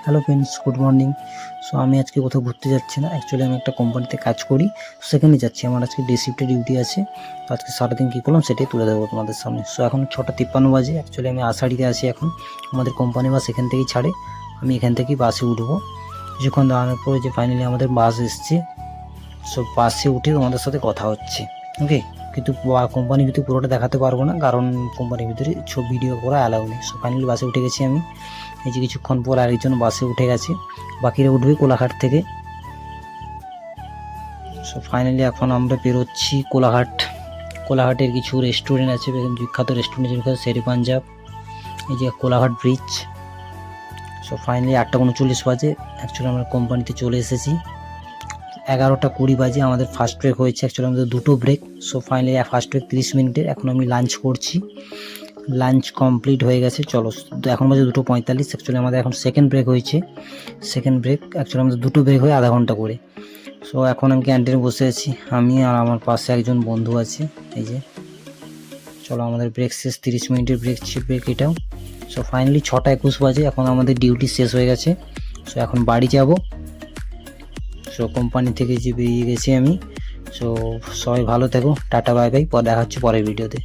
Hello friends, good morning. So আমি আজকে কোথাও ঘুরতে যাচ্ছি না, অ্যাকচুয়ালি আমি একটা কোম্পানিতে কাজ করি, সেখানে যাচ্ছি। আমার আজকে ডে শিফটে ডিউটি আছে। তো আজকে সারাদিন কী করলাম সেটাই তুলে দেবো তোমাদের সামনে। সো এখন 6:53 বাজে, অ্যাকচুয়ালি আমি আষাঢ়িতে আছি এখন। আমাদের কোম্পানি বাস এখান থেকেই ছাড়ে, আমি এখান থেকেই বাসে উঠবো। কিছুক্ষণ দাঁড়ানোর পরে যে ফাইনালি আমাদের বাস এসছে। সো বাসে উঠে তোমাদের সাথে কথা হচ্ছে, ওকে। কিন্তু কোম্পানির ভিতরে পুরোটা দেখাতে পারবো না, কারণ কোম্পানির ভিতরে ছবি ভিডিও করা অ্যালাউ নেই। সো ফাইনালি বাসে উঠে গেছি আমি। এই যে কিছুক্ষণ পর আরেকজন বাসে উঠে গেছে, বাকিরা উঠবে কোলাঘাট থেকে। সো ফাইনালি এখন আমরা বেরোচ্ছি কোলাঘাট। কোলাঘাটের কিছু রেস্টুরেন্ট আছে, বিখ্যাত রেস্টুরেন্ট যেগুলো শের পাঞ্জাব। এই যে কোলাঘাট ব্রিজ। সো ফাইনালি 8:39 বাজে, অ্যাকচুয়ালি আমরা কোম্পানিতে চলে এসেছি। 11:20 বাজে আমাদের ফার্স্ট ব্রেক হয়েছে, অ্যাকচুয়ালি আমাদের দুটো break. So finally first break 30 মিনিটের, এখন আমি লাঞ্চ করছি। লাঞ্চ কমপ্লিট হয়ে গেছে। চলো, তো এখন বাজে 2:45। অ্যাকচুয়ালি আমাদের এখন সেকেন্ড ব্রেক হয়েছে। সেকেন্ড ব্রেক, অ্যাকচুয়ালি আমাদের দুটো ব্রেক হয় আধা ঘন্টা করে। সো এখন আমি ক্যান্টিনে বসে আছি, আমি আর আমার পাশে একজন বন্ধু আছে। এই যে চলো, আমাদের ব্রেক শেষ, 30 মিনিটের ব্রেক এটাও। সো ফাইনালি 6:21 বাজে, এখন আমাদের ডিউটি শেষ হয়ে গেছে। সো এখন বাড়ি যাব। সো কোম্পানি থেকে যে বেরিয়ে গেছি আমি। সো সবাই ভালো থেকো, টাটা বাই বাই, দেখা হচ্ছে পরের ভিডিওতে।